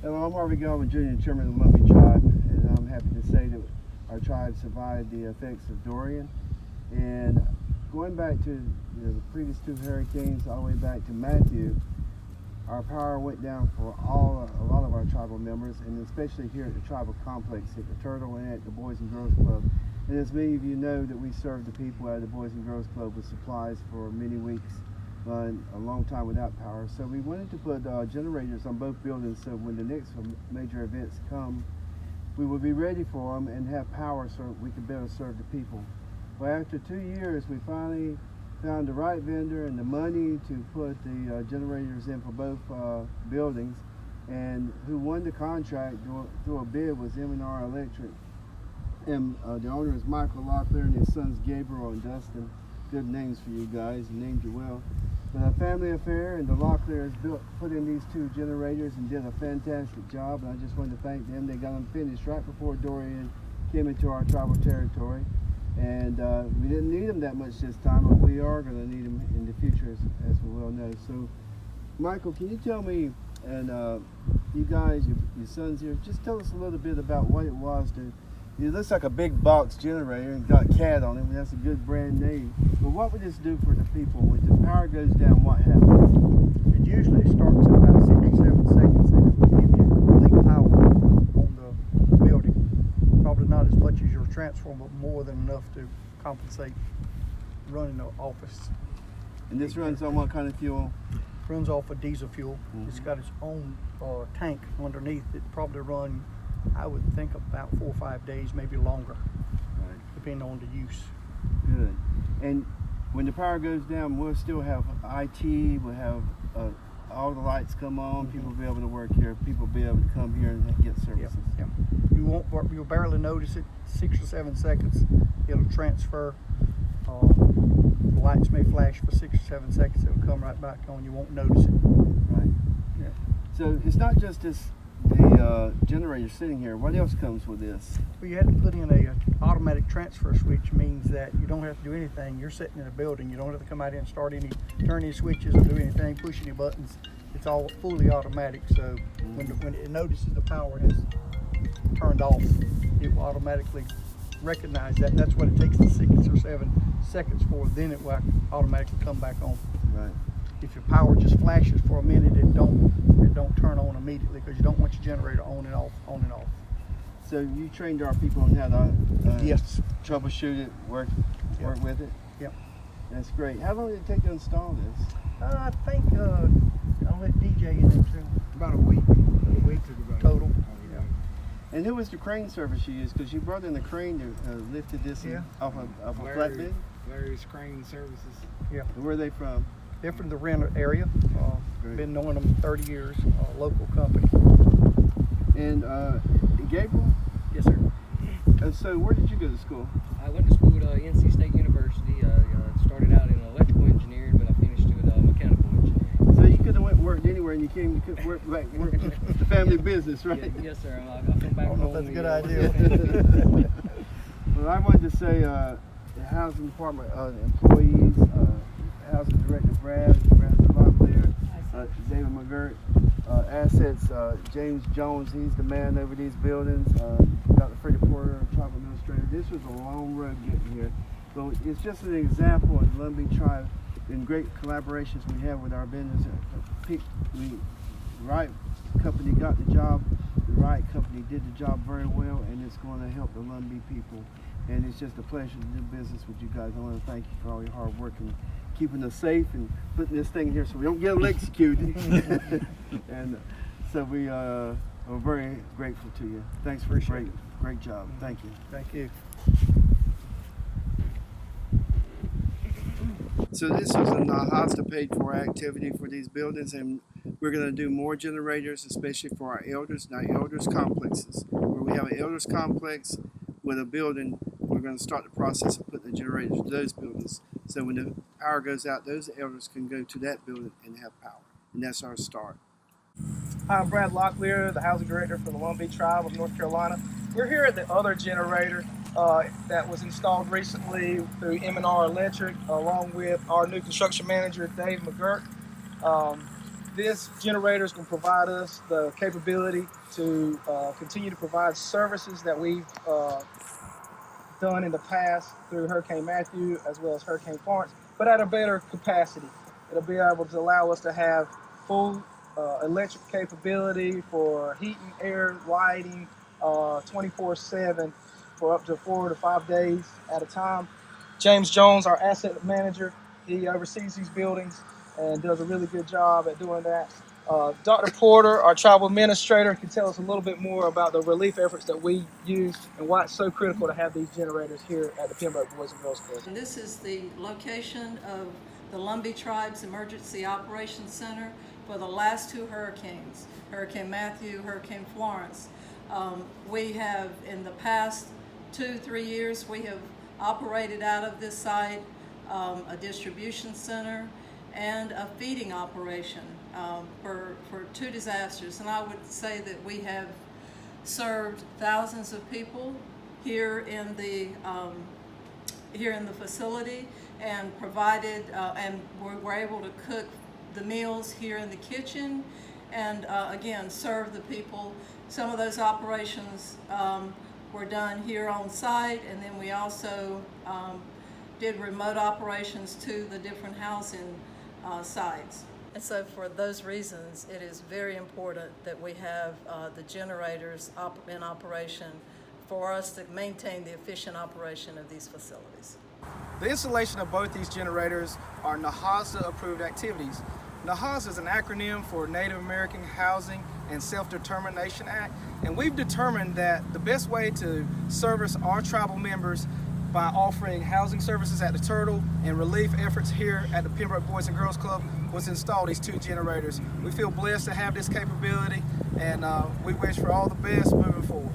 Hello, I'm Harvey, Godwin, Jr., Chairman of the Lumbee Tribe, and I'm happy to say that our tribe survived the effects of Dorian. And going back to the previous two hurricanes, all the way back to Matthew, our power went down for a lot of our tribal members, and especially here at the tribal complex at the Turtle and at the Boys and Girls Club. And as many of you know, that we served the people at the Boys and Girls Club with supplies for many weeks, a long time without power. So we wanted to put generators on both buildings, so when the next major events come, we will be ready for them and have power so we can better serve the people. Well, after 2 years, we finally found the right vendor and the money to put the generators in for both buildings. And who won the contract through a bid was M&R Electric. And the owner is Michael Locklear and his sons Gabriel and Dustin. Good names for you guys, named you well. But a family affair, and the Locklears put in these two generators and did a fantastic job, and I just wanted to thank them. They got them finished right before Dorian came into our tribal territory. And we didn't need them that much this time, but we are going to need them in the future, as we well know. So, Michael, can you tell me, and you guys, your sons here, just tell us a little bit about what it was to. It looks like a big box generator and got CAT on it, and that's a good brand name. But what would this do for the people? When the power goes down, what happens? It usually starts at about 6 or 7 seconds, and it will give you complete power on the building. Probably not as much as your transformer, but more than enough to compensate running the office. And this runs on what kind of fuel? Runs off of diesel fuel. Mm-hmm. It's got its own tank underneath. It probably run, I would think, about 4 or 5 days, maybe longer, Right. depending on the use. Good. And when the power goes down, we'll still have IT, we'll have all the lights come on, Mm-hmm. people will be able to work here, people will be able to come here and get services. Yep. You'll barely notice it. 6 or 7 seconds, it'll transfer. The lights may flash for 6 or 7 seconds. It'll come right back on. You won't notice it. Right. Yeah. So it's not just the generator sitting here. What else comes with this? Well, you had to put in a automatic transfer switch. Means that you don't have to do anything. You're sitting in a building. You don't have to come out here and turn any switches or do anything, push any buttons. It's all fully automatic. So when it notices the power has turned off, it will automatically recognize that. That's what it takes the 6 or 7 seconds for. Then it will automatically come back on. Right. If your power just flashes for a minute, it don't turn on immediately, because you don't want your generator on and off. So you trained our people on how to Yes. troubleshoot it, work with it? Yep. That's great. How long did it take to install this? I think I'll let DJ in there too. About a week. A week total. Yeah. And who was the crane service you used? Because you brought in the crane that lifted this off a flatbed? Larry's Crane Services. Yeah. Where are they from? They're from the Renner area. Great. Been knowing them 30 years. Local company. And Gabriel? Yes, sir. So where did you go to school? I went to school at NC State University. Started out in electrical engineering, but I finished with mechanical engineering. So you could have worked anywhere, and you came to work the family business, right? Yes, sir. I come back I don't know home. if that's a good idea. Well, I wanted to say the housing department employees, housing director Brad Locklear, David McGirt, assets, James Jones, he's the man over these buildings, Dr. Freddie Porter, tribal administrator. This was a long road getting here, but it's just an example of the Lumbee Tribe and great collaborations we have with our vendors. The right company got the job, the right company did the job very well, and it's going to help the Lumbee people. And it's just a pleasure to do business with you guys. I want to thank you for all your hard work and keeping us safe and putting this thing here so we don't get electrocuted. And so we are very grateful to you. Thanks for a great job. Thank you. Thank you. So this was a NAHASTA paid for activity for these buildings, and we're going to do more generators, especially for our elders and our elders complexes. Where we have an elders complex with a building, we're going to start the process of putting the generators to those buildings. So when the power goes out, those elders can go to that building and have power. And that's our start. Hi, I'm Brad Locklear, the housing director for the Lumbee Tribe of North Carolina. We're here at the other generator that was installed recently through M&R Electric, along with our new construction manager, Dave McGirt. This generator is going to provide us the capability to continue to provide services that we've done in the past through Hurricane Matthew as well as Hurricane Florence, but at a better capacity. It'll be able to allow us to have full electric capability for heating, air, lighting, 24/7 for up to 4 to 5 days at a time. James Jones, our asset manager, he oversees these buildings and does a really good job at doing that. Dr. Porter, our tribal administrator, can tell us a little bit more about the relief efforts that we use and why it's so critical to have these generators here at the Pembroke Boys and Girls Club. And this is the location of the Lumbee Tribe's Emergency Operations Center for the last 2 hurricanes, Hurricane Matthew, Hurricane Florence. We have, in the past 2-3 years, we have operated out of this site a distribution center and a feeding operation for 2 disasters. And I would say that we have served thousands of people here in the facility and provided and we're able to cook the meals here in the kitchen and again serve the people. Some of those operations were done here on site, and then we also did remote operations to the different housing sites. And so for those reasons, it is very important that we have the generators in operation for us to maintain the efficient operation of these facilities. The installation of both these generators are NAHASA approved activities. NAHASA is an acronym for Native American Housing and Self-Determination Act, and we've determined that the best way to service our tribal members by offering housing services at the Turtle and relief efforts here at the Pembroke Boys and Girls Club was to install these 2 generators. We feel blessed to have this capability, and we wish for all the best moving forward.